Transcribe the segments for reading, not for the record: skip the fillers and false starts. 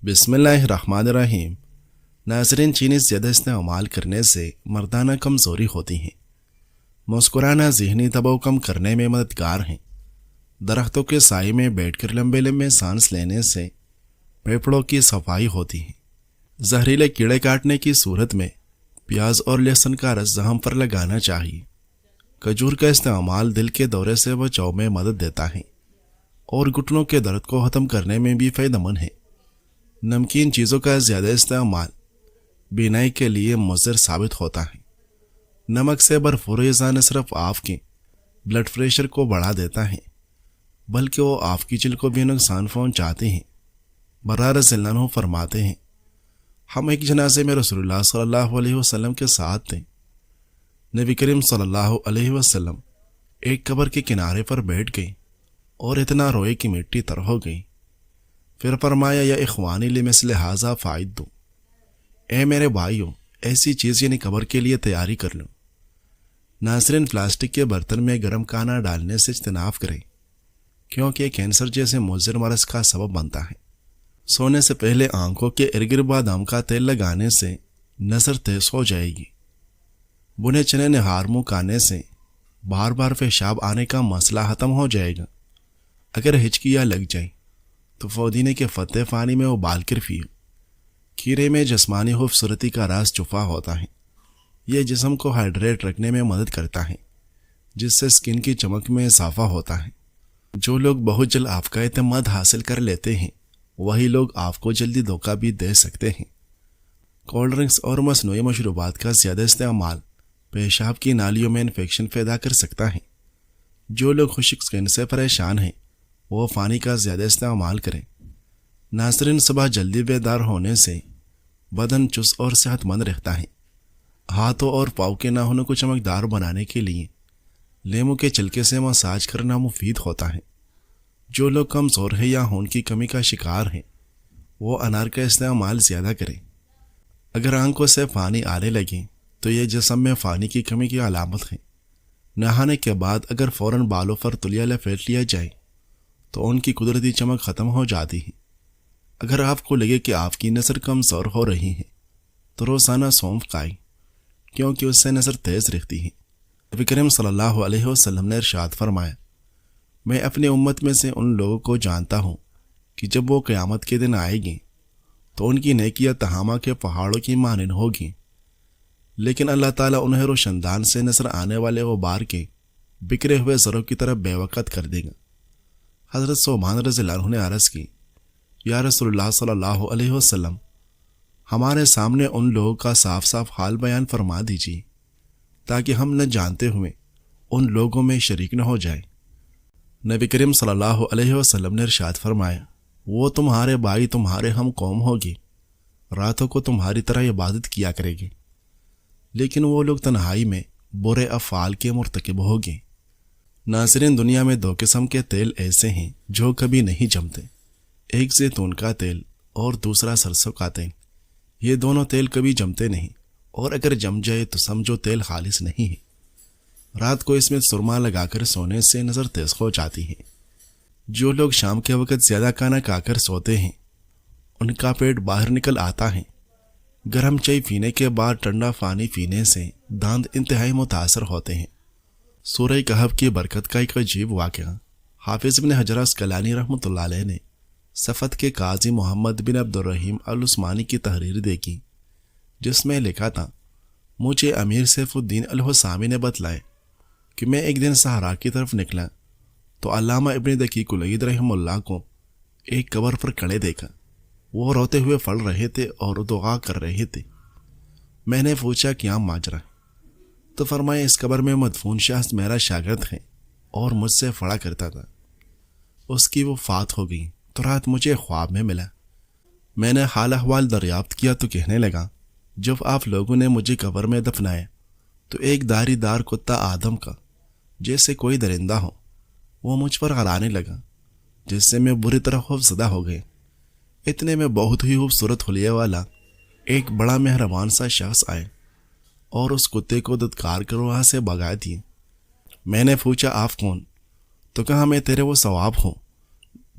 بسم اللہ الرحمن الرحیم۔ ناظرین، چینی زیادہ استعمال کرنے سے مردانہ کمزوری ہوتی ہیں۔ مسکرانا ذہنی دباؤ کم کرنے میں مددگار ہیں۔ درختوں کے سائے میں بیٹھ کر لمبے لمبے سانس لینے سے پھیپھڑوں کی صفائی ہوتی ہے۔ زہریلے کیڑے کاٹنے کی صورت میں پیاز اور لہسن کا رس زخم پر لگانا چاہیے۔ کھجور کا استعمال دل کے دورے سے بچاؤ میں مدد دیتا ہے اور گھٹنوں کے درد کو ختم کرنے میں بھی فائدہ مند ہے۔ نمکین چیزوں کا زیادہ استعمال بینائی کے لیے مضر ثابت ہوتا ہے۔ نمک سے بھرپور غذا نہ صرف آپ کے بلڈ پریشر کو بڑھا دیتا ہے بلکہ وہ آپ کی جلد کو بھی نقصان پہنچاتے ہیں۔ برار رضی اللہ عنہ فرماتے ہیں، ہم ایک جنازے میں رسول اللہ صلی اللہ علیہ وسلم کے ساتھ تھے۔ نبی کریم صلی اللہ علیہ وسلم ایک قبر کے کنارے پر بیٹھ گئے اور اتنا روئے کہ مٹی تر ہو گئی۔ پھر فرمایا، یا اخوانی لمثل ھذا فاعدوا، اے میرے بھائیوں، ایسی چیز یعنی قبر کے لیے تیاری کر لو۔ ناظرین، پلاسٹک کے برتن میں گرم کھانا ڈالنے سے اجتناب کریں کیونکہ یہ کینسر جیسے مضر مرض کا سبب بنتا ہے۔ سونے سے پہلے آنکھوں کے ارد گرد بادام کا تیل لگانے سے نظر تیز ہو جائے گی۔ بنے چنے نہار منہ کھانے سے بار بار پیشاب آنے کا مسئلہ ختم ہو جائے گا۔ اگر ہچکیاں لگ جائیں تو پودینے کے پتے پانی میں ابال کر پیو۔ کھیرے میں جسمانی خوبصورتی کا راز چھپا ہوتا ہے۔ یہ جسم کو ہائیڈریٹ رکھنے میں مدد کرتا ہے جس سے سکن کی چمک میں اضافہ ہوتا ہے۔ جو لوگ بہت جلد آپ کا اعتماد حاصل کر لیتے ہیں وہی لوگ آپ کو جلدی دھوکہ بھی دے سکتے ہیں۔ کولڈ ڈرنکس اور مصنوعی مشروبات کا زیادہ استعمال پیشاب کی نالیوں میں انفیکشن پیدا کر سکتا ہے۔ جو لوگ خشک سکن سے پریشان ہیں وہ پانی کا زیادہ استعمال کریں۔ ناظرین، صبح جلدی بیدار ہونے سے بدن چست اور صحت مند رہتا ہے۔ ہاتھوں اور پاؤں کے ناخنوں کو چمکدار بنانے کے لیے لیموں کے چھلکے سے مساج کرنا مفید ہوتا ہے۔ جو لوگ کمزور ہیں یا خون کی کمی کا شکار ہیں وہ انار کا استعمال زیادہ کریں۔ اگر آنکھوں سے پانی آنے لگے تو یہ جسم میں پانی کی کمی کی علامت ہے۔ نہانے کے بعد اگر فوراً بالوں پر تولیہ لپیٹ لیا جائے تو ان کی قدرتی چمک ختم ہو جاتی ہے۔ اگر آپ کو لگے کہ آپ کی نظر کمزور ہو رہی ہے تو روزانہ سونف کھائیں کیونکہ اس سے نظر تیز رہتی ہے۔ نبی کریم صلی اللہ علیہ وسلم نے ارشاد فرمایا، میں اپنی امت میں سے ان لوگوں کو جانتا ہوں کہ جب وہ قیامت کے دن آئیں گے تو ان کی نیکیاں تہامہ کے پہاڑوں کی مانند ہوگی، لیکن اللہ تعالیٰ انہیں روشندان سے نظر آنے والے غبار کے بکھرے ہوئے زروں کی طرف بے وقت کر دے گا۔ حضرت ثوبان رضی اللہ عنہ نے عرض کی، یا رسول اللہ صلی اللہ علیہ وسلم، ہمارے سامنے ان لوگوں کا صاف صاف حال بیان فرما دیجیے تاکہ ہم نہ جانتے ہوئے ان لوگوں میں شریک نہ ہو جائیں۔ نبی کریم صلی اللہ علیہ وسلم نے ارشاد فرمایا، وہ تمہارے بھائی تمہارے ہم قوم ہوگی، راتوں کو تمہاری طرح عبادت کیا کرے گی، لیکن وہ لوگ تنہائی میں برے افعال کے مرتکب ہوگے۔ ناظرین، دنیا میں دو قسم کے تیل ایسے ہیں جو کبھی نہیں جمتے، ایک زیتون کا تیل اور دوسرا سرسوں کا تیل۔ یہ دونوں تیل کبھی جمتے نہیں اور اگر جم جائے تو سمجھو تیل خالص نہیں ہے۔ رات کو اس میں سرما لگا کر سونے سے نظر تیز ہو جاتی ہے۔ جو لوگ شام کے وقت زیادہ کھانا کھا کر سوتے ہیں ان کا پیٹ باہر نکل آتا ہے۔ گرم چائے پینے کے بعد ٹھنڈا پانی پینے سے دانت انتہائی متاثر ہوتے ہیں۔ سورہ کہف کی برکت کا ایک عجیب واقعہ حافظ ابن حجر عسقلانی رحمۃ اللہ علیہ نے صفت کے قاضی محمد بن عبد الرحیم العثمانی کی تحریر دیکھی جس میں لکھا تھا، مجھے امیر سیف الدین الحسامی نے بتلایا کہ میں ایک دن صحرا کی طرف نکلا تو علامہ ابن دقیق العید رحمہ اللہ کو ایک قبر پر کھڑے دیکھا۔ وہ روتے ہوئے پڑھ رہے تھے اور دعا کر رہے تھے۔ میں نے پوچھا کیا ماجرا؟ تو فرمایا، اس قبر میں مدفون شخص میرا شاگرد ہے اور مجھ سے پڑھا کرتا تھا، اس کی وفات ہو گئی تو رات مجھے خواب میں ملا۔ میں نے حال احوال دریافت کیا تو کہنے لگا، جب آپ لوگوں نے مجھے قبر میں دفنایا تو ایک داری دار کتا آدم کا جیسے کوئی درندہ ہو وہ مجھ پر غرانے لگا جس سے میں بری طرح خوفزدہ ہو گئے۔ اتنے میں بہت ہی خوبصورت حلیے والا ایک بڑا مہربان سا شخص آئے اور اس کتے کو دھتکار کر وہاں سے بھگا دیے۔ میں نے پوچھا، آپ کون؟ تو کہا، میں تیرے وہ ثواب ہوں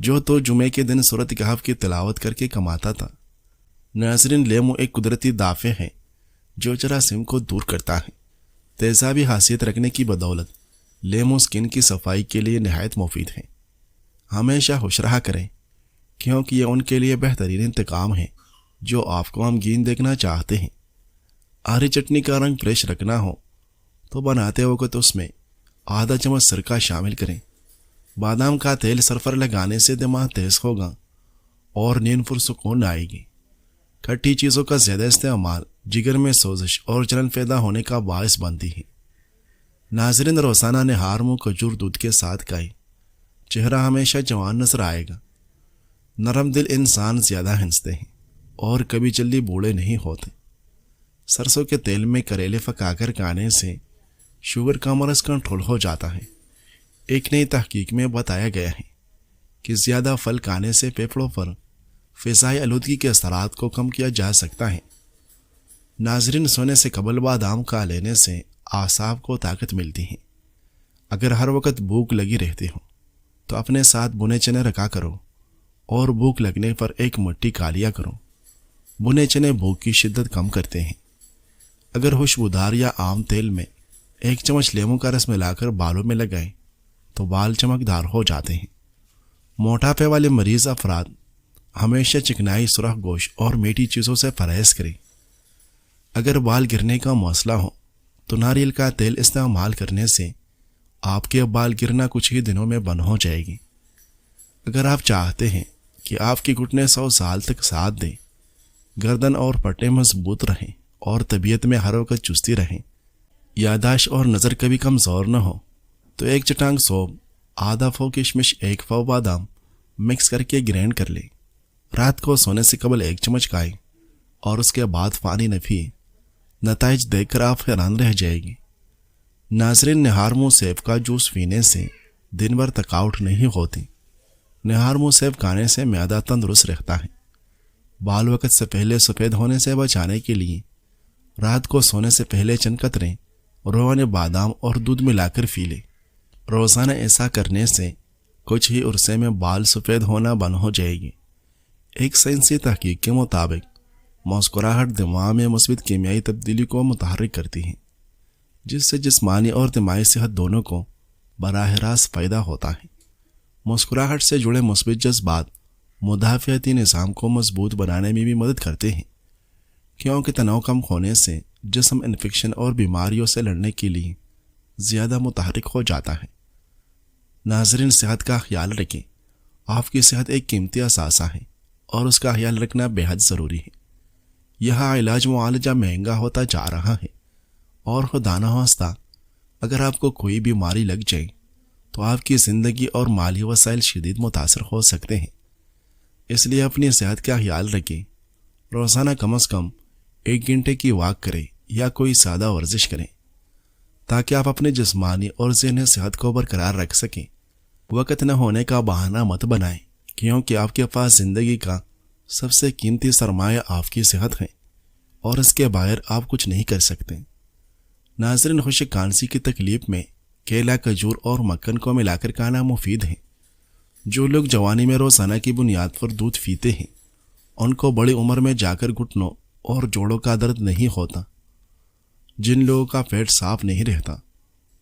جو تو جمعے کے دن سورۃ کہف کی تلاوت کر کے کماتا تھا۔ ناظرین، لیمو ایک قدرتی دافع ہے جو جراثیم کو دور کرتا ہے۔ تیزابی حیثیت رکھنے کی بدولت لیمو سکن کی صفائی کے لیے نہایت مفید ہے۔ ہمیشہ خوش رہا کریں کیونکہ یہ ان کے لیے بہترین انتقام ہے جو آپ کو غمگین دیکھنا چاہتے ہیں۔ ہری چٹنی کا رنگ فریش رکھنا ہو تو بناتے وقت اس میں آدھا چمچ سرکہ شامل کریں۔ بادام کا تیل سر پر لگانے سے دماغ تیز ہوگا اور نیند پرسکون آئے گی۔ کھٹی چیزوں کا زیادہ استعمال جگر میں سوزش اور جلن پیدا ہونے کا باعث بنتی ہے۔ ناظرین، روزانہ نہار منہ کھجور دودھ کے ساتھ کھائیں۔ چہرہ ہمیشہ جوان نظر آئے گا۔ نرم دل انسان زیادہ ہنستے ہیں اور کبھی جلدی بوڑھے نہیں ہوتے۔ سرسوں کے تیل میں کریلے پکا کر کھانے سے شوگر کا مرض کنٹرول ہو جاتا ہے۔ ایک نئی تحقیق میں بتایا گیا ہے کہ زیادہ پھل کھانے سے پھیپھڑوں پر فضائی آلودگی کے اثرات کو کم کیا جا سکتا ہے۔ ناظرین، سونے سے قبل بادام کھا لینے سے اعصاب کو طاقت ملتی ہے۔ اگر ہر وقت بھوک لگی رہتی ہو تو اپنے ساتھ بنے چنے رکھا کرو اور بھوک لگنے پر ایک مٹھی کھا لیا کرو۔ بنے چنے بھوک کی شدت کم کرتے ہیں۔ اگر خوشبودار یا عام تیل میں ایک چمچ لیموں کا رس ملا کر بالوں میں لگائیں تو بال چمکدار ہو جاتے ہیں۔ موٹاپے والے مریض افراد ہمیشہ چکنائی، سرخ گوشت اور میٹھی چیزوں سے پرہیز کریں۔ اگر بال گرنے کا مسئلہ ہو تو ناریل کا تیل استعمال کرنے سے آپ کے بال گرنا کچھ ہی دنوں میں بند ہو جائے گی۔ اگر آپ چاہتے ہیں کہ آپ کی گھٹنے 100 سال تک ساتھ دیں، گردن اور پٹے مضبوط رہیں اور طبیعت میں ہر وقت چستی رہیں، یاداشت اور نظر کبھی کمزور نہ ہو، تو ایک چٹانگ سونف، آدھا پاؤ کشمش، 1 پاؤ بادام مکس کر کے گرینڈ کر لیں۔ رات کو سونے سے قبل 1 چمچ کھائیں اور اس کے بعد پانی نہ پئیں۔ نتائج دیکھ کر آپ حیران رہ جائے گی۔ ناظرین، نہار منہ سیب کا جوس پینے سے دن بھر تھکاوٹ نہیں ہوتی۔ نہار منہ سیب کھانے سے معدہ تندرست رہتا ہے۔ بال وقت سے پہلے سفید ہونے سے بچانے کے لیے رات کو سونے سے پہلے چند قطرے روغن بادام اور دودھ ملا کر پی لیں۔ روزانہ ایسا کرنے سے کچھ ہی عرصے میں بال سفید ہونا بند ہو جائے گی۔ ایک سائنسی تحقیق کے مطابق مسکراہٹ دماغ میں مثبت کیمیائی تبدیلی کو متحرک کرتی ہے، جس سے جسمانی اور دماغی صحت دونوں کو براہ راست فائدہ ہوتا ہے۔ مسکراہٹ سے جڑے مثبت جذبات مدافعتی نظام کو مضبوط بنانے میں بھی مدد کرتے ہیں، کیونکہ تناؤ کم ہونے سے جسم انفیکشن اور بیماریوں سے لڑنے کے لیے زیادہ متحرک ہو جاتا ہے۔ ناظرین، صحت کا خیال رکھیں۔ آپ کی صحت ایک قیمتی اثاثہ ہے اور اس کا خیال رکھنا بے حد ضروری ہے۔ یہاں علاج معالجہ مہنگا ہوتا جا رہا ہے اور خدا نخواستہ اگر آپ کو کوئی بیماری لگ جائے تو آپ کی زندگی اور مالی وسائل شدید متاثر ہو سکتے ہیں۔ اس لیے اپنی صحت کا خیال رکھیں۔ روزانہ کم از کم 1 گھنٹے کی واک کریں یا کوئی سادہ ورزش کریں تاکہ آپ اپنے جسمانی اور ذہنی صحت کو برقرار رکھ سکیں۔ وقت نہ ہونے کا بہانہ مت بنائیں، کیونکہ آپ کے پاس زندگی کا سب سے قیمتی سرمایہ آپ کی صحت ہے اور اس کے بغیر آپ کچھ نہیں کر سکتے۔ ناظرین، خشک کھانسی کی تکلیف میں کیلا، کھجور اور مکھن کو ملا کر کھانا مفید ہے۔ جو لوگ جوانی میں روزانہ کی بنیاد پر دودھ پیتے ہیں ان کو بڑی عمر میں جا کر گھٹنوں اور جوڑوں کا درد نہیں ہوتا۔ جن لوگوں کا پیٹ صاف نہیں رہتا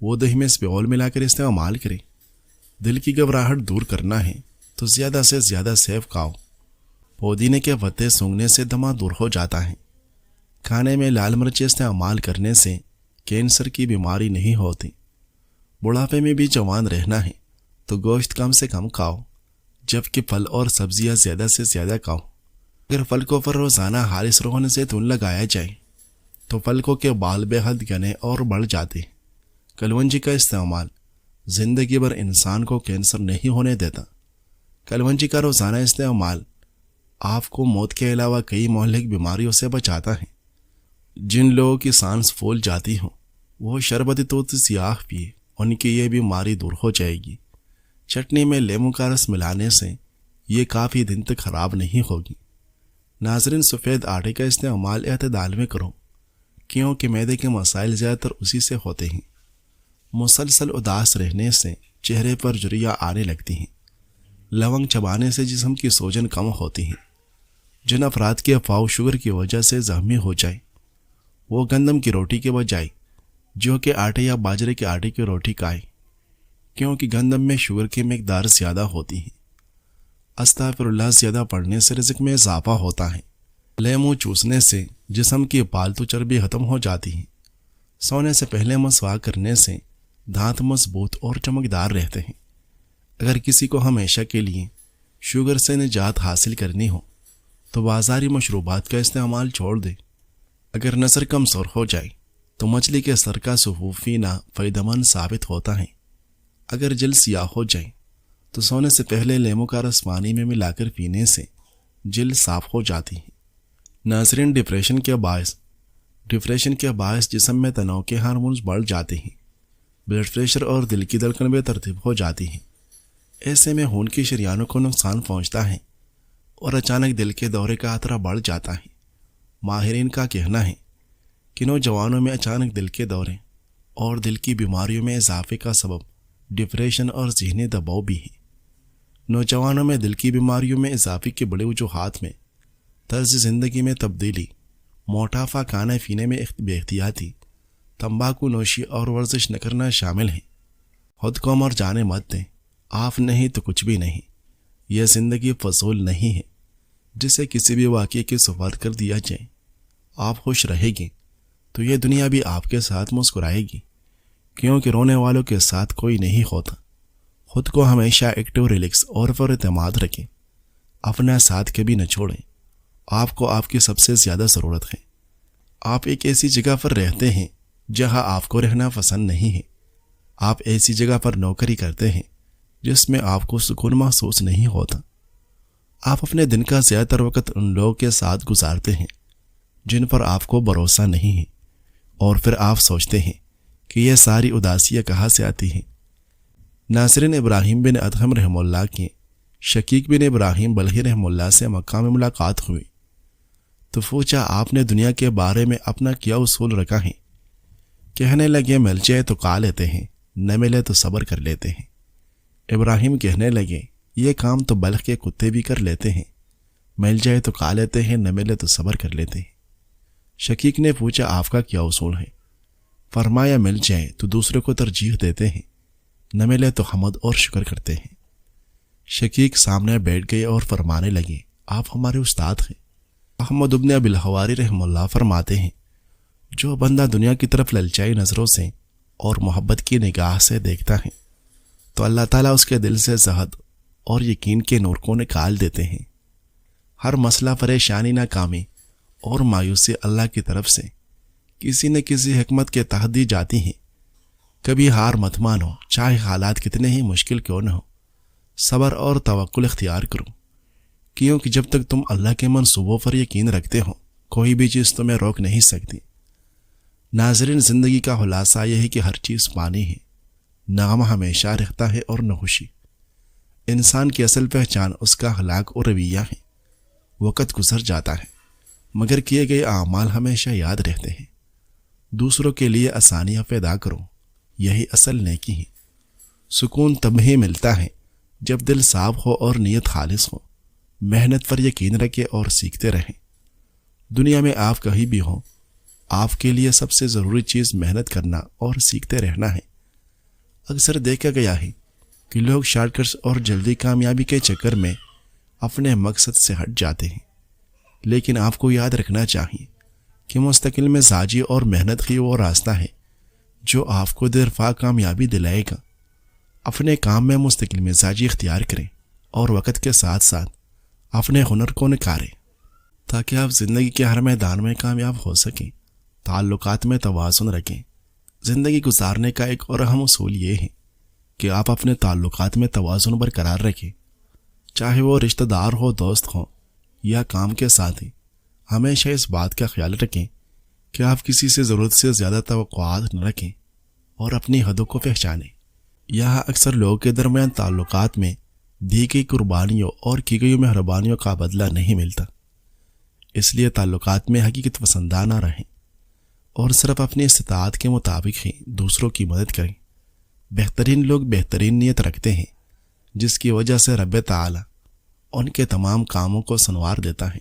وہ دہی میں اسپیول ملا کر استعمال کریں۔ دل کی گھبراہٹ دور کرنا ہے تو زیادہ سے زیادہ سیب کھاؤ۔ پودینے کے پتے سونگھنے سے دمہ دور ہو جاتا ہے۔ کھانے میں لال مرچ استعمال کرنے سے کینسر کی بیماری نہیں ہوتی۔ بڑھاپے میں بھی جوان رہنا ہے تو گوشت کم سے کم کھاؤ، جبکہ پھل اور سبزیاں زیادہ سے زیادہ کھاؤ۔ اگر پلکوں پر روزانہ خالص روغن زیتون لگایا جائے تو پلکوں کے بال بے حد گھنے اور بڑھ جاتے ہیں۔ کلونجی کا استعمال زندگی بھر انسان کو کینسر نہیں ہونے دیتا۔ کلونجی کا روزانہ استعمال آپ کو موت کے علاوہ کئی مہلک بیماریوں سے بچاتا ہے۔ جن لوگوں کی سانس پھول جاتی ہوں وہ شربت توت سیاہ پیے، ان کی یہ بیماری دور ہو جائے گی۔ چٹنی میں لیموں کا رس ملانے سے یہ کافی دن تک خراب نہیں ہوگی۔ ناظرین، سفید آٹے کا استعمال اعتدال میں کرو، کیونکہ معدے کے مسائل زیادہ تر اسی سے ہوتے ہیں۔ مسلسل اداس رہنے سے چہرے پر جھریاں آنے لگتی ہیں۔ لونگ چبانے سے جسم کی سوجن کم ہوتی ہے۔ جن افراد کی افواہ شوگر کی وجہ سے زخمی ہو جائے وہ گندم کی روٹی کے بجائے جو کہ آٹے یا باجرے کے آٹے کی روٹی کھائیں، کیونکہ گندم میں شوگر کی مقدار زیادہ ہوتی ہے۔ استغفر اللہ زیادہ پڑھنے سے رزق میں اضافہ ہوتا ہے۔ لیمو چوسنے سے جسم کی پالتو چربی ختم ہو جاتی ہے۔ سونے سے پہلے مسواک کرنے سے دانت مضبوط اور چمکدار رہتے ہیں۔ اگر کسی کو ہمیشہ کے لیے شوگر سے نجات حاصل کرنی ہو تو بازاری مشروبات کا استعمال چھوڑ دے۔ اگر نظر کمزور ہو جائے تو مچھلی کے سر کا سفوف پینا فائدہ مند ثابت ہوتا ہے۔ اگر جلد سیاہ ہو جائے تو سونے سے پہلے لیمو کا رس پانی میں ملا کر پینے سے جلد صاف ہو جاتی ہے۔ ناظرین، ڈپریشن کے باعث جسم میں تناؤ کے ہارمونز بڑھ جاتے ہیں، بلڈ پریشر اور دل کی دھڑکن بے ترتیب ہو جاتی ہے۔ ایسے میں خون کی شریانوں کو نقصان پہنچتا ہے اور اچانک دل کے دورے کا خطرہ بڑھ جاتا ہے۔ ماہرین کا کہنا ہے کہ نوجوانوں میں اچانک دل کے دورے اور دل کی بیماریوں میں اضافے کا سبب ڈپریشن اور ذہنی دباؤ بھی ہے۔ نوجوانوں میں دل کی بیماریوں میں اضافے کے بڑے وجوہات میں طرز زندگی میں تبدیلی، موٹافا، کھانے پینے میں بے احتیاطی، تمباکو نوشی اور ورزش نہ کرنا شامل ہیں۔ خود کو مر جانے مت دیں، آپ نہیں تو کچھ بھی نہیں۔ یہ زندگی فضول نہیں ہے جسے کسی بھی واقعے کے سپرد کر دیا جائے۔ آپ خوش رہیں گے تو یہ دنیا بھی آپ کے ساتھ مسکرائے گی، کیونکہ رونے والوں کے ساتھ کوئی نہیں ہوتا۔ خود کو ہمیشہ ایکٹیو، ریلیکس اور پر اعتماد رکھیں۔ اپنا ساتھ کبھی نہ چھوڑیں۔ آپ کو آپ کی سب سے زیادہ ضرورت ہے۔ آپ ایک ایسی جگہ پر رہتے ہیں جہاں آپ کو رہنا پسند نہیں ہے۔ آپ ایسی جگہ پر نوکری کرتے ہیں جس میں آپ کو سکون محسوس نہیں ہوتا۔ آپ اپنے دن کا زیادہ تر وقت ان لوگوں کے ساتھ گزارتے ہیں جن پر آپ کو بھروسہ نہیں ہے، اور پھر آپ سوچتے ہیں کہ یہ ساری اداسیاں کہاں سے آتی ہیں۔ ناظرین، ابراہیم بن ادہم رحمہ اللہ کے شقیق بن ابراہیم بلخی رحمہ اللہ سے مکہ میں ملاقات ہوئی تو پوچھا، آپ نے دنیا کے بارے میں اپنا کیا اصول رکھا ہے؟ کہنے لگے، مل جائے تو کھا لیتے ہیں، نہ ملے تو صبر کر لیتے ہیں۔ ابراہیم کہنے لگے، یہ کام تو بلخ کے کتے بھی کر لیتے ہیں، مل جائے تو کھا لیتے ہیں، نہ ملے تو صبر کر لیتے ہیں۔ شقیق نے پوچھا، آپ کا کیا اصول ہے؟ فرمایا، مل جائے تو دوسرے کو ترجیح دیتے ہیں، نہ ملے تو حمد اور شکر کرتے ہیں۔ شقیق سامنے بیٹھ گئے اور فرمانے لگے، آپ ہمارے استاد ہیں۔ احمد بن ابی الحواری رحمہ اللہ فرماتے ہیں، جو بندہ دنیا کی طرف للچائی نظروں سے اور محبت کی نگاہ سے دیکھتا ہے تو اللہ تعالیٰ اس کے دل سے زہد اور یقین کے نور کو نکال دیتے ہیں۔ ہر مسئلہ، پریشانی، ناکامی اور مایوسی اللہ کی طرف سے کسی نہ کسی حکمت کے تحت دی جاتی ہیں۔ کبھی ہار مت مانو، چاہے حالات کتنے ہی مشکل کیوں نہ ہو۔ صبر اور توکل اختیار کرو، کیونکہ جب تک تم اللہ کے منصوبوں پر یقین رکھتے ہو کوئی بھی چیز تمہیں روک نہیں سکتی۔ ناظرین، زندگی کا خلاصہ یہ ہے کہ ہر چیز پانی ہے، نہ غم ہمیشہ رہتا ہے اور نہ خوشی۔ انسان کی اصل پہچان اس کا اخلاق اور رویہ ہے۔ وقت گزر جاتا ہے مگر کیے گئے اعمال ہمیشہ یاد رہتے ہیں۔ دوسروں کے لیے آسانیاں پیدا کرو، یہی اصل نیکی ہے۔ سکون تب ہی ملتا ہے جب دل صاف ہو اور نیت خالص ہو۔ محنت پر یقین رکھے اور سیکھتے رہیں۔ دنیا میں آپ کہیں بھی ہوں، آپ کے لیے سب سے ضروری چیز محنت کرنا اور سیکھتے رہنا ہے۔ اکثر دیکھا گیا ہے کہ لوگ شارٹ کٹس اور جلدی کامیابی کے چکر میں اپنے مقصد سے ہٹ جاتے ہیں، لیکن آپ کو یاد رکھنا چاہیے کہ مستقل مزاجی اور محنت ہی وہ راستہ ہے جو آپ کو دیر پا کامیابی دلائے گا۔ اپنے کام میں مستقل مزاجی اختیار کریں اور وقت کے ساتھ ساتھ اپنے ہنر کو نکھاریں تاکہ آپ زندگی کے ہر میدان میں کامیاب ہو سکیں۔ تعلقات میں توازن رکھیں۔ زندگی گزارنے کا ایک اور اہم اصول یہ ہے کہ آپ اپنے تعلقات میں توازن برقرار رکھیں، چاہے وہ رشتہ دار ہو، دوست ہو یا کام کے ساتھی۔ ہمیشہ اس بات کا خیال رکھیں کہ آپ کسی سے ضرورت سے زیادہ توقعات نہ رکھیں اور اپنی حدوں کو پہچانیں۔ یہاں اکثر لوگوں کے درمیان تعلقات میں دی گئی قربانیوں اور کی گئی مہربانیوں کا بدلہ نہیں ملتا، اس لیے تعلقات میں حقیقت پسندانہ رہیں اور صرف اپنی استطاعت کے مطابق ہی دوسروں کی مدد کریں۔ بہترین لوگ بہترین نیت رکھتے ہیں، جس کی وجہ سے رب تعالی ان کے تمام کاموں کو سنوار دیتا ہے،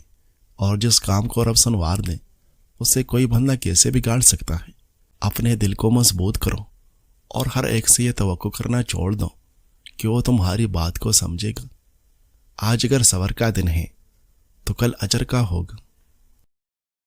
اور جس کام کو رب سنوار دے اسے کوئی بندہ کیسے بگاڑ سکتا ہے۔ اپنے دل کو مضبوط کرو اور ہر ایک سے یہ توقع کرنا چھوڑ دو کہ وہ تمہاری بات کو سمجھے گا۔ آج اگر صبر کا دن ہے تو کل اجر کا ہوگا۔